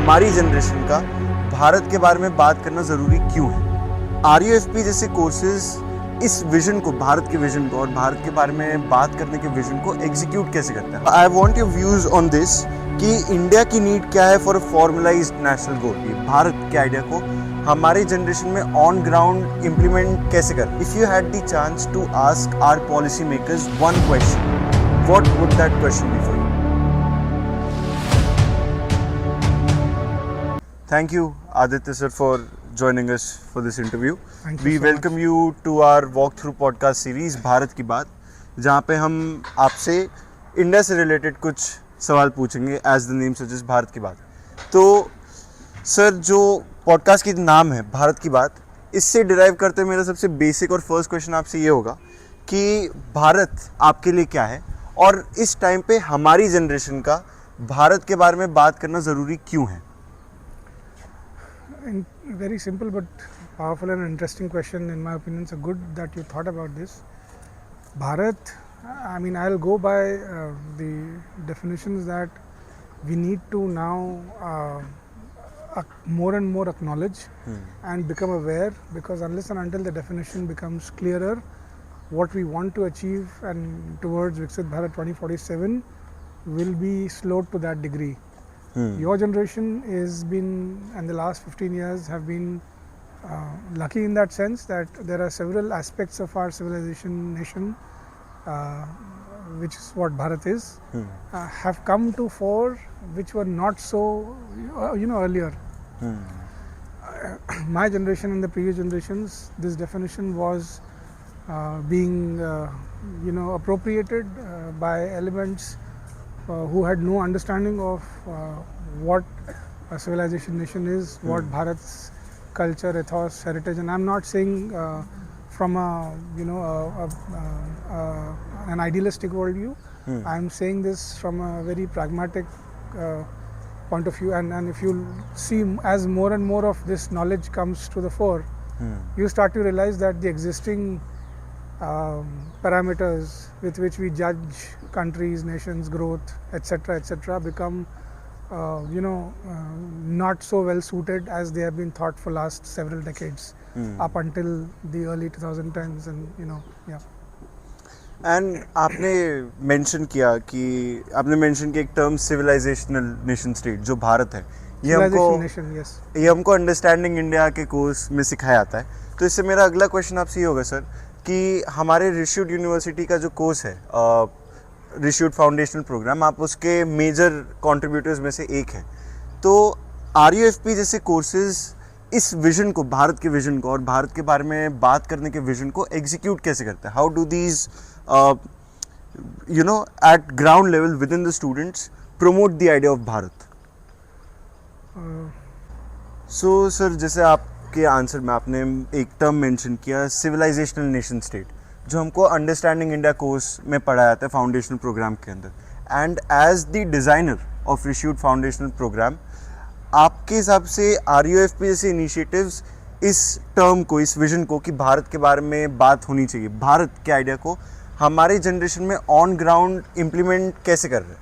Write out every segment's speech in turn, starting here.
हमारी जनरेशन का भारत के बारे में बात करना ज़रूरी क्यों है? RUFP जैसे कोर्सेज इस विजन को, भारत के विजन को और भारत के बारे में बात करने के विजन को एग्जीक्यूट कैसे करता है? I want your views on this कि इंडिया की नीड क्या है फॉर अ फॉर्मलाइज्ड नेशनल गोल, भारत के आइडिया को हमारे जनरेशन में ऑन ग्राउंड इम्प्लीमेंट कैसे कर? If you had the chance to ask our policy makers one question, what would that question be for you? Thank you, Aditya sir, for joining us for this interview. We welcome you to our walkthrough podcast series Bharat की बात, जहाँ पे हम आपसे India से related कुछ सवाल पूछेंगे as the name suggests Bharat की बात. तो सर, जो पॉडकास्ट की नाम है भारत की बात, इससे डिराइव करते हुए मेरा सबसे बेसिक और फर्स्ट क्वेश्चन आपसे ये होगा कि भारत आपके लिए क्या है और इस टाइम पे हमारी जनरेशन का भारत के बारे में बात करना ज़रूरी क्यों है? Very simple but powerful and interesting question in my opinion. So good that you thought about this. Bharat, I mean, I'll go by the definitions that we need to now more and more acknowledge and become aware, because unless and until the definition becomes clearer, what we want to achieve and towards Viksit Bharat 2047 will be slowed to that degree. Your generation has been, and the last 15 years have been lucky in that sense that there are several aspects of our civilization nation, which is what Bharat is, have come to fore, which were not so, earlier. My generation and the previous generations, this definition was being, appropriated by elements who had no understanding of what a civilization nation is, what Bharat's culture, ethos, heritage, and I'm not saying from an idealistic worldview. I'm saying this from a very pragmatic point of view, and if you see, as more and more of this knowledge comes to the fore, you start to realize that the existing parameters with which we judge countries, nations, growth, etc., become not so well suited as they have been thought for last several decades, up until the early 2010s, and and आपने mention किया एक term civilisational nation state जो भारत है, ये हमको understanding India के course में सिखाया जाता है. तो इससे मेरा अगला क्वेश्चन आपसे ये होगा सर कि हमारे रिश्यूड यूनिवर्सिटी का जो कोर्स है, रिश्यूड फाउंडेशनल प्रोग्राम, आप उसके मेजर कंट्रीब्यूटर्स में से एक है. तो RUFP जैसे कोर्सेज इस विजन को, भारत के विजन को और भारत के बारे में बात करने के विजन को एग्जीक्यूट कैसे करते हैं? How do these eight ground level with in the students promote the idea of Bharat? So sir, जैसे आपके आंसर में आपने एक टर्म मेंशन किया, सिविलाइजेशनल नेशन स्टेट, जो हमको अंडरस्टैंडिंग इंडिया कोर्स में पढ़ाया जाता है फाउंडेशनल प्रोग्राम के अंदर. And as the designer of reissued foundational programme, आपके हिसाब से RUFP जैसे इनिशिएटिव्स इस टर्म को, इस विजन को कि भारत के बारे में बात होनी चाहिए, भारत के आइडिया को हमारे जनरेशन में ऑन ग्राउंड इम्प्लीमेंट कैसे कर रहे हैं?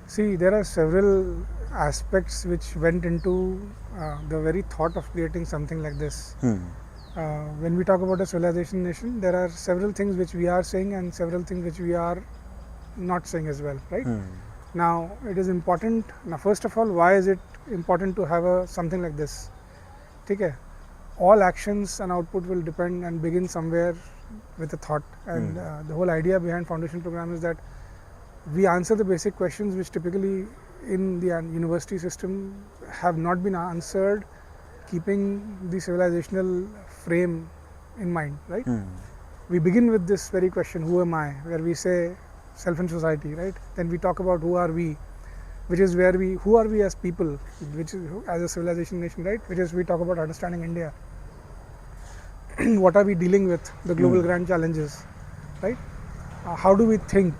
See, there are several aspects which went into the very thought of creating something like this. When we talk about a civilization nation, there are several things which we are saying and several things which we are not saying as well, right? Now, it is important. Now, first of all, why is it important to have something like this? Okay, all actions and output will depend and begin somewhere with a thought, and the whole idea behind foundation program is that we answer the basic questions which typically in the university system have not been answered, keeping the civilizational frame in mind, right? We begin with this very question, who am I, where we say self and society, right? Then we talk about who are we, which is where who are we as people, which is as a civilization nation, right? Which is we talk about understanding India. What are we dealing with, the global grand challenges, right? How do we think,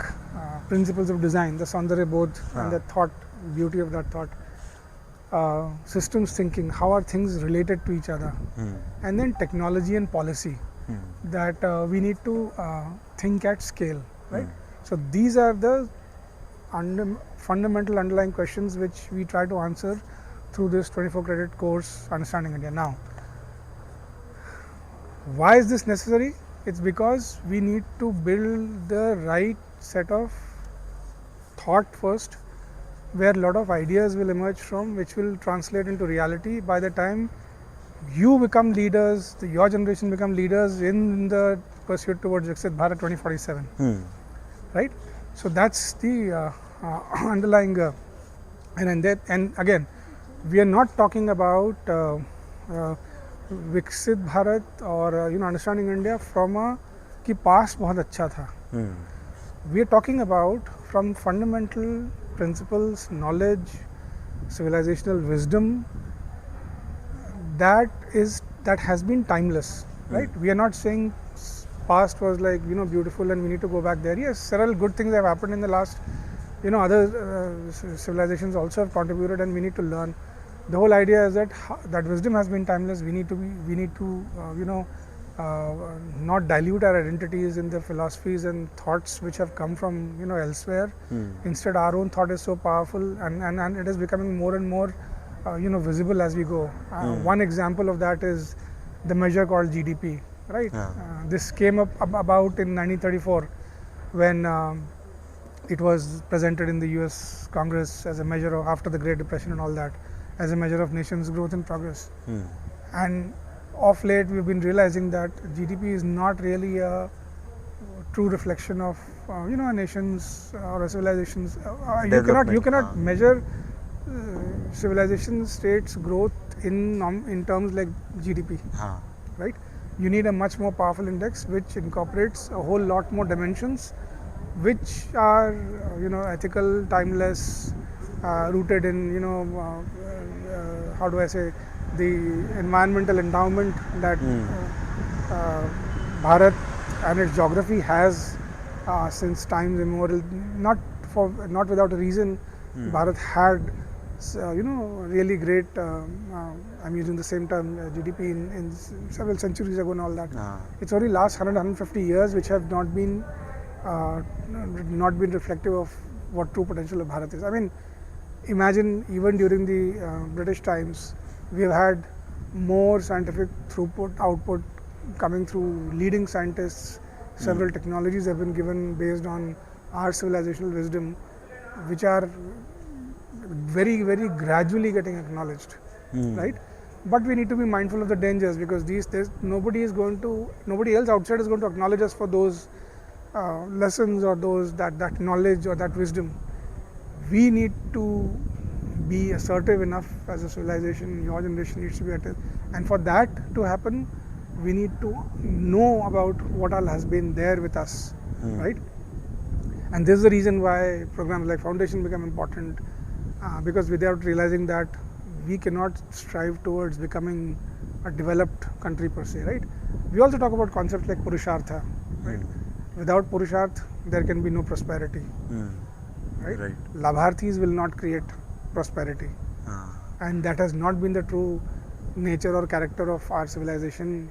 principles of design, the Saundarya Bodh and the thought, beauty of that thought, systems thinking, how are things related to each other, and then technology and policy, that we need to think at scale, right? So these are the fundamental underlying questions which we try to answer through this 24 credit course, Understanding India. Now, why is this necessary? It's because we need to build the right set of thought first, where a lot of ideas will emerge from, which will translate into reality by the time you become leaders, your generation become leaders in the pursuit towards Viksit Bharat 2047. Right? So that's the underlying, and again, we are not talking about Viksit Bharat or Understanding India from a कि past बहुत अच्छा था. We are talking about from fundamental principles, knowledge, civilizational wisdom that has been timeless, right? We are not saying past was like beautiful and we need to go back there. Yes, several good things have happened in the last. Other civilizations also have contributed, and we need to learn. The whole idea is that wisdom has been timeless. We need to not dilute our identities in the philosophies and thoughts which have come from elsewhere. Instead, our own thought is so powerful, and it is becoming more and more visible as we go. One example of that is the measure called GDP. Right. This came up about in 1934 when it was presented in the US Congress as a measure of, after the Great Depression and all that, as a measure of nation's growth and progress. And of late we've been realizing that GDP is not really a true reflection of a nation's or a civilization's. You cannot measure civilization states growth in terms like GDP. Right? You need a much more powerful index which incorporates a whole lot more dimensions, which are ethical, timeless, rooted in how do I say, the environmental endowment that Bharat and its geography has since times immemorial. Not without a reason, Bharat had really great, I'm using the same term, GDP in several centuries ago and all that. It's only last 150 years which have not been reflective of what true potential of Bharat is. I mean, imagine even during the British times, we have had more scientific output coming through leading scientists. Several technologies have been given based on our civilizational wisdom, which are very, very gradually getting acknowledged, right? But we need to be mindful of the dangers, because nobody else outside is going to acknowledge us for those lessons or that knowledge or that wisdom. We need to be assertive enough as a civilization. Your generation needs to be assertive, and for that to happen, we need to know about what all has been there with us, right? And this is the reason why programs like Foundation become important. Because without realizing that, we cannot strive towards becoming a developed country per se, right? We also talk about concepts like Purusharth, right? Without Purusharth, there can be no prosperity, right? Labharthis will not create prosperity, and that has not been the true nature or character of our civilization.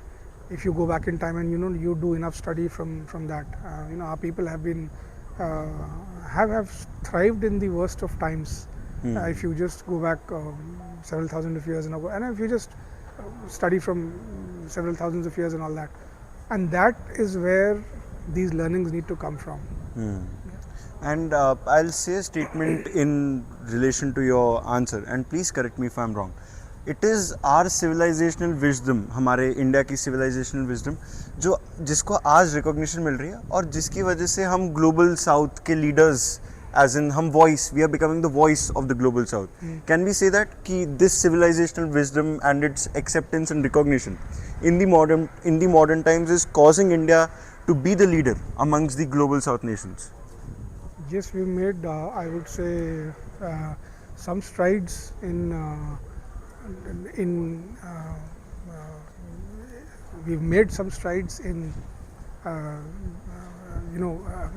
If you go back in time and you do enough study from that, our people have been have thrived in the worst of times. If you just go back several thousands of years ago, and if you just study from several thousands of years and all that, and that is where these learnings need to come from. And I'll say a statement in relation to your answer, and please correct me if I'm wrong. It is our civilizational wisdom, हमारे India की civilizational wisdom, जिसको आज recognition मिल रही है, और जिसकी वजह से हम global south के leaders, as in we are becoming the voice of the global south. Can we say that this civilizational wisdom and its acceptance and recognition in the modern times is causing India to be the leader amongst the global south nations? Yes, we made I would say some strides we've made some strides in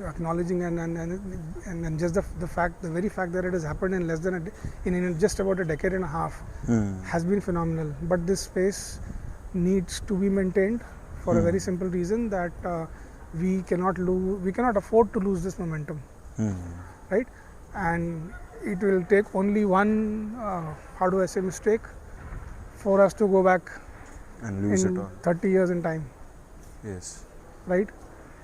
acknowledging and just the very fact that it has happened in less than in just about a decade and a half has been phenomenal. But this space needs to be maintained for a very simple reason, that we cannot afford to lose this momentum, right? And it will take only one, how do I say, mistake for us to go back And lose it in all. 30 years in time, Yes. right?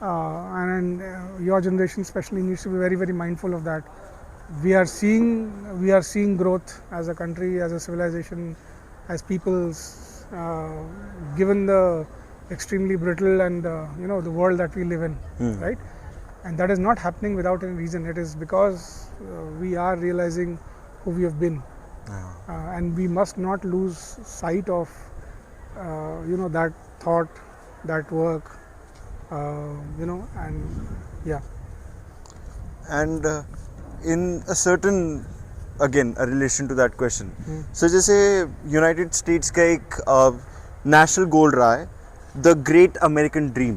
And your generation especially needs to be very, very mindful of that. We are seeing growth as a country, as a civilization, as peoples, given the extremely brittle and the world that we live in, right? And that is not happening without any reason. It is because we are realizing who we have been, and we must not lose sight of that thought, that work, and yeah. And in a certain, again, a relation to that question. So जैसे United states का एक national गोल रहा है, the great American dream.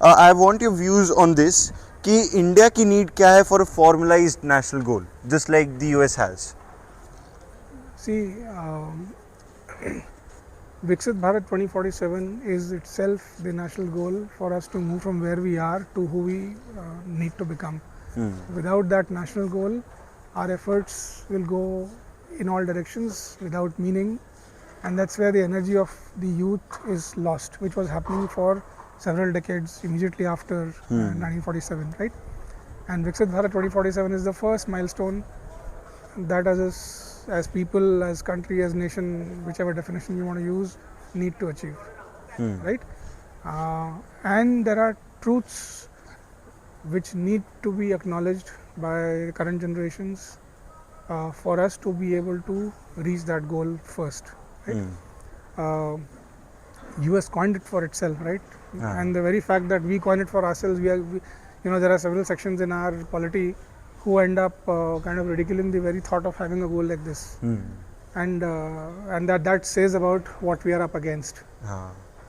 I want your views on this कि India की need क्या है for a formalised national goal just like the US has. See, Viksit Bharat 2047 is itself the national goal for us to move from where we are to who we need to become. Without that national goal, our efforts will go in all directions without meaning, and that's where the energy of the youth is lost, which was happening for several decades immediately after 1947, right? And Viksit Bharat 2047 is the first milestone that as people, as country, as nation, whichever definition you want to use, need to achieve, right? And there are truths which need to be acknowledged by current generations for us to be able to reach that goal first, right? US coined it for itself, right? And the very fact that we coin it for ourselves, there are several sections in our polity who end up kind of ridiculing the very thought of having a goal like this, and that says about what we are up against.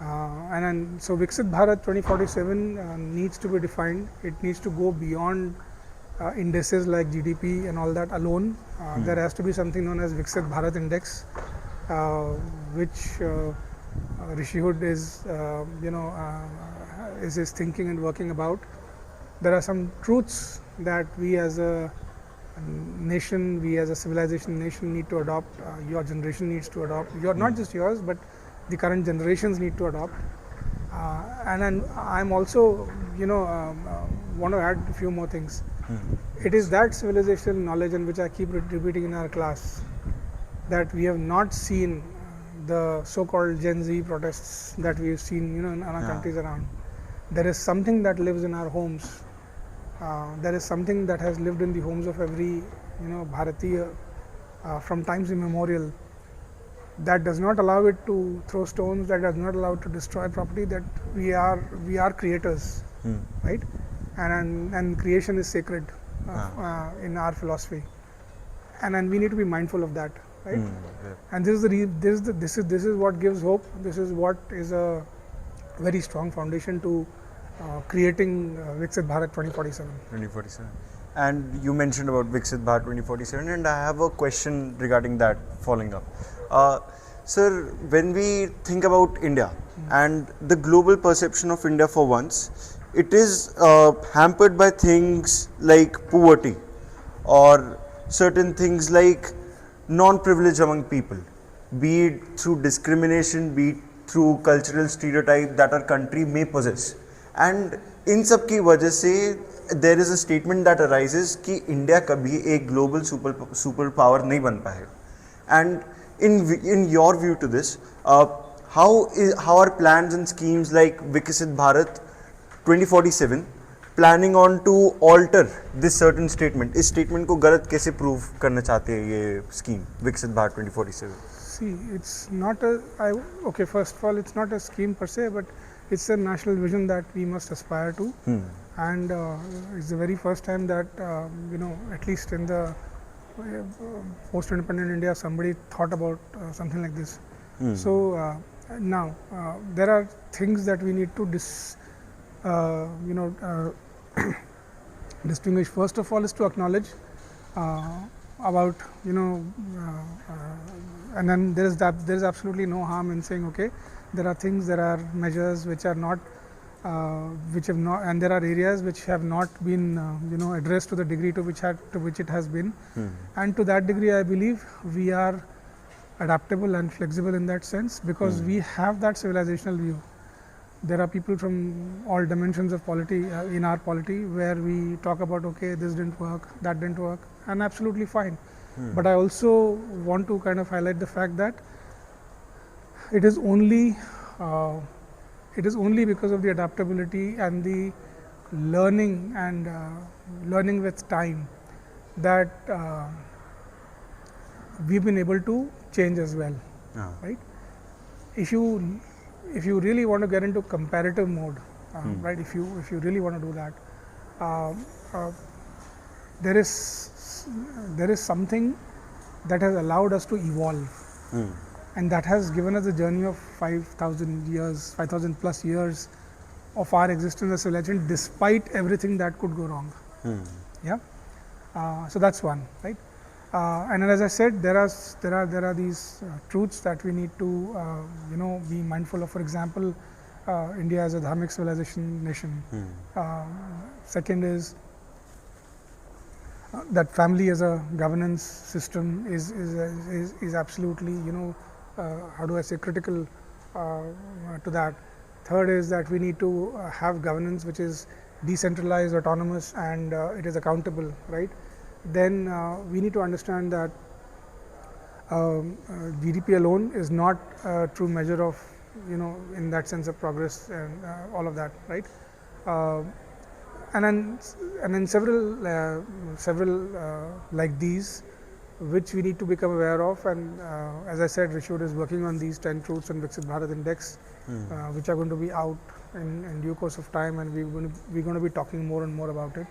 And so Viksit Bharat 2047 needs to be defined. It needs to go beyond indices like GDP and all that alone. There has to be something known as Viksit Bharat Index, which Rishi Hood is thinking and working about. There are some truths that we as a nation, we as a civilization nation need to adopt. Your generation needs to adopt. Not just yours, but the current generations need to adopt. And I'm also, want to add a few more things. It is that civilizational knowledge, and which I keep repeating in our class, that we have not seen the so-called Gen Z protests that we've seen, in other countries around. There is something that lives in our homes. There is something that has lived in the homes of every, Bharatiya from times immemorial, that does not allow it to throw stones, that does not allow it to destroy property. That we are creators, right? And creation is sacred in our philosophy, and we need to be mindful of that, right? And this is what gives hope. This is what is a very strong foundation to creating Viksit Bharat 2047. And you mentioned about Viksit Bharat 2047, and I have a question regarding that following up. Sir, when we think about India and the global perception of India for once, it is hampered by things like poverty or certain things like non-privilege among people, be it through discrimination, be it through cultural stereotype that our country may possess. And इन सब की वजह से there is a statement that arises कि India कभी एक global super power नहीं बन पाए. And in your view to this, how are plans and schemes like Viksit Bharat 2047 planning on to alter this certain statement? इस statement को गलत कैसे prove करना चाहते हैं ये scheme Viksit Bharat 2047? See, it's not first of all, it's not a scheme per se, but it's a national vision that we must aspire to. And it's the very first time that, at least in the post-independent India, somebody thought about something like this. So now there are things that we need to distinguish. First of all is to acknowledge about, and then there is absolutely no harm in saying, okay, there are things, there are measures which are not which have not, and there are areas which have not been addressed to the degree to which it has been, and to that degree I believe we are adaptable and flexible in that sense, because we have that civilizational view. There are people from all dimensions of polity in our polity where we talk about, okay, this didn't work, that didn't work, and absolutely fine. But I also want to kind of highlight the fact that it is only because of the adaptability and the learning and learning with time that we've been able to change as well, right? If you really want to get into comparative mode, right? If you really want to do that, there is something that has allowed us to evolve, and that has given us a journey of 5,000 years, 5,000 plus years of our existence as civilization, despite everything that could go wrong. Yeah. So that's one, right? And as I said, there are these truths that we need to be mindful of. For example, India is a dharmic civilization nation. Second is that family as a governance system is absolutely how do I say, critical to that. Third is that we need to have governance which is decentralized, autonomous, and it is accountable, right? Then we need to understand that GDP alone is not a true measure of, in that sense of progress and all of that, right? And then several like these, which we need to become aware of. And as I said, Rishud is working on these 10 truths and Viksit Bharat Index, which are going to be out in due course of time, and we're going to be talking more and more about it.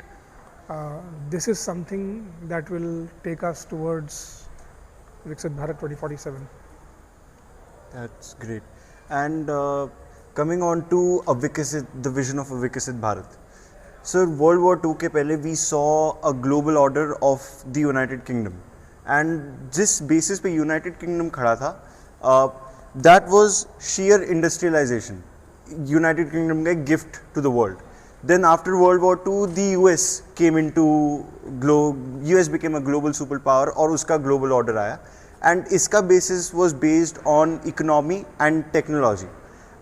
This is something that will take us towards Viksit Bharat 2047. That's great. And coming on to the vision of a Viksit Bharat. So World War II के पहले we saw a global order of the United Kingdom, and जिस basis पे United Kingdom खड़ा था, that was sheer industrialization. United Kingdom का gift to the world. Then after World War II, the US came into US became a global superpower और उसका global order आया, and इसका basis was based on economy and technology.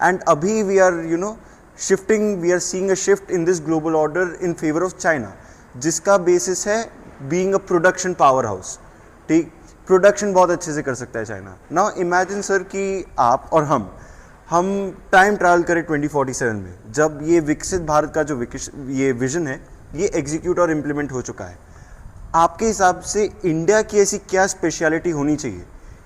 And अभी we are shifting, we are seeing a shift in this global order in favor of China, जिसका basis है being a production powerhouse. ठीक, production बहुत अच्छे से कर सकता है चाइना. Now imagine sir कि आप और हम टाइम ट्रैवल करें 2047 में, जब ये विकसित भारत का जो ये विजन है ये एग्जीक्यूट और इम्प्लीमेंट हो चुका है. आपके हिसाब से इंडिया की ऐसी क्या स्पेशलिटी होनी चाहिए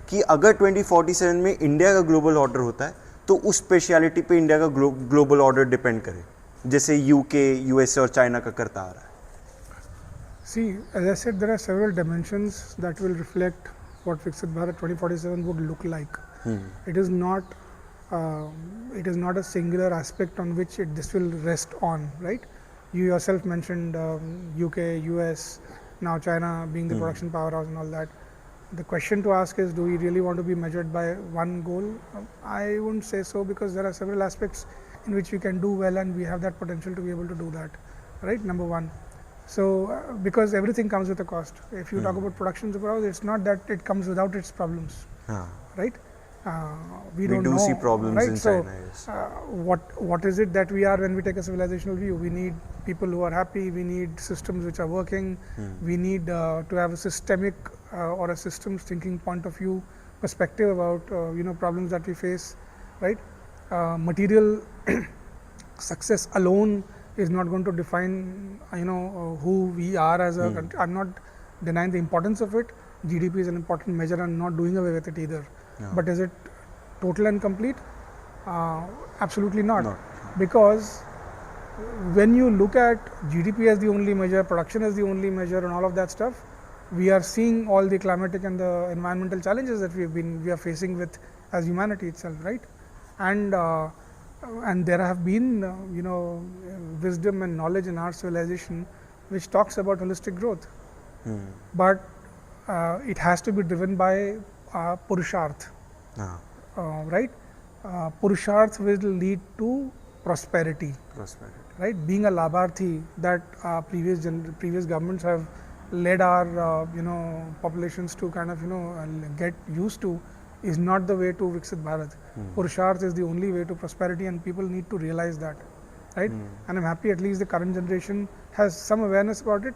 कि अगर 2047 में इंडिया का ग्लोबल ऑर्डर होता है तो उस स्पेशलिटी पे इंडिया का ग्लोबल ऑर्डर डिपेंड करे, जैसे यूके, यूएसए और चाइना का करता आ रहा है? See, as I said, there are several dimensions that will reflect what Viksit Bharat 2047 would look like. It is not a singular aspect on which this will rest on, right? You yourself mentioned UK, US, now China being the production powerhouse and all that. The question to ask is, do we really want to be measured by one goal? I wouldn't say so, because there are several aspects in which we can do well, and we have that potential to be able to do that, right? Number one. So, because everything comes with a cost. If you talk about production superpower, it's not that it comes without its problems, right? We don't do know, see problems right? in So, China. Yes. what is it that we are when we take a civilizational view? We need people who are happy. We need systems which are working. We need to have a systemic or a systems thinking point of view perspective about problems that we face, right? Material success alone is not going to define who we are as a country. I'm not denying the importance of it. GDP is an important measure, and not doing away with it either. But is it total and complete? Absolutely not. Because when you look at GDP as the only measure, production as the only measure, and all of that stuff, we are seeing all the climatic and the environmental challenges that we are facing with as humanity itself, right? And there have been wisdom and knowledge in our civilization which talks about holistic growth, but it has to be driven by Purusharth, right? Purusharth will lead to prosperity. Prosperity. Right, being a labharthi that previous governments have led our populations to kind of get used to is not the way to Viksit Bharat. Purusharth is the only way to prosperity, and people need to realize that, right? And I'm happy at least the current generation has some awareness about it.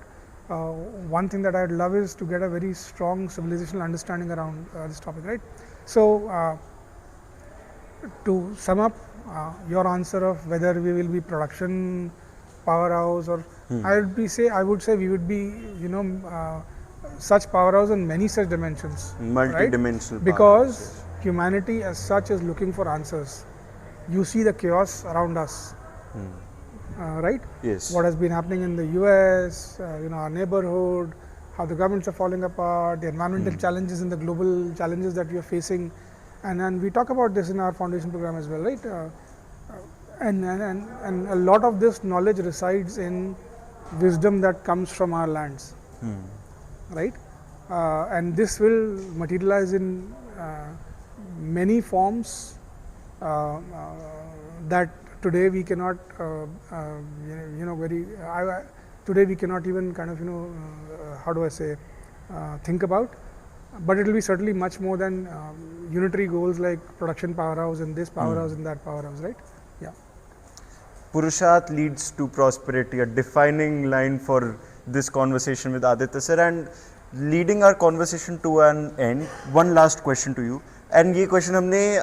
One thing that I'd love is to get a very strong civilizational understanding around this topic, right? So to sum up your answer of whether we will be production powerhouse or I would say we would be such powerhouse in many such dimensions, Multi-dimensional right? Because humanity as such is looking for answers. You see the chaos around us, right? Yes. What has been happening in the US, our neighborhood, how the governments are falling apart, the environmental challenges and the global challenges that we are facing. And we talk about this in our foundation program as well, right? And a lot of this knowledge resides in wisdom that comes from our lands, right? And this will materialize in many forms that today we cannot, today we cannot even kind of, how do I say, think about. But it will be certainly much more than unitary goals like production powerhouse and this powerhouse and that powerhouse, right? Yeah. Purusharth leads to prosperity, a defining line for this conversation with Aditya sir. And leading our conversation to an end, one last question to you. And ये question हमने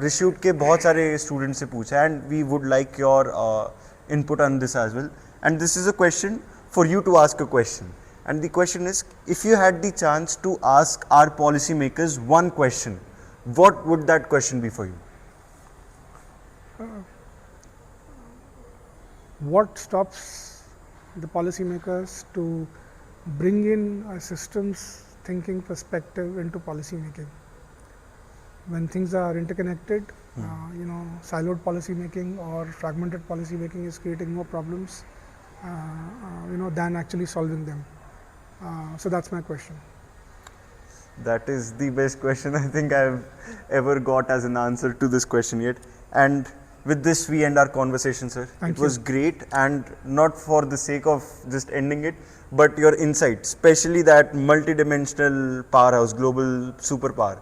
Rishute के बहुत सारे students से पूछा, and we would like your input on this as well. And this is a question for you to ask a question. And the question is, if you had the chance to ask our policymakers one question, what would that question be for you? What stops the policymakers to bring in a systems thinking perspective into policy making? When things are interconnected, siloed policy making or fragmented policy making is creating more problems, than actually solving them. So that's my question. That is the best question I think I've ever got as an answer to this question yet. And with this, we end our conversation, sir. It was great, and not for the sake of just ending it, but your insight, especially that multidimensional powerhouse, global superpower,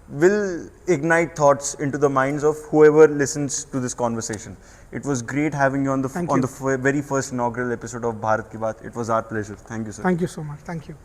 will ignite thoughts into the minds of whoever listens to this conversation. It was great having you on the very first inaugural episode of Bharat Ki Baat. It was our pleasure. Thank you, sir. Thank you so much. Thank you.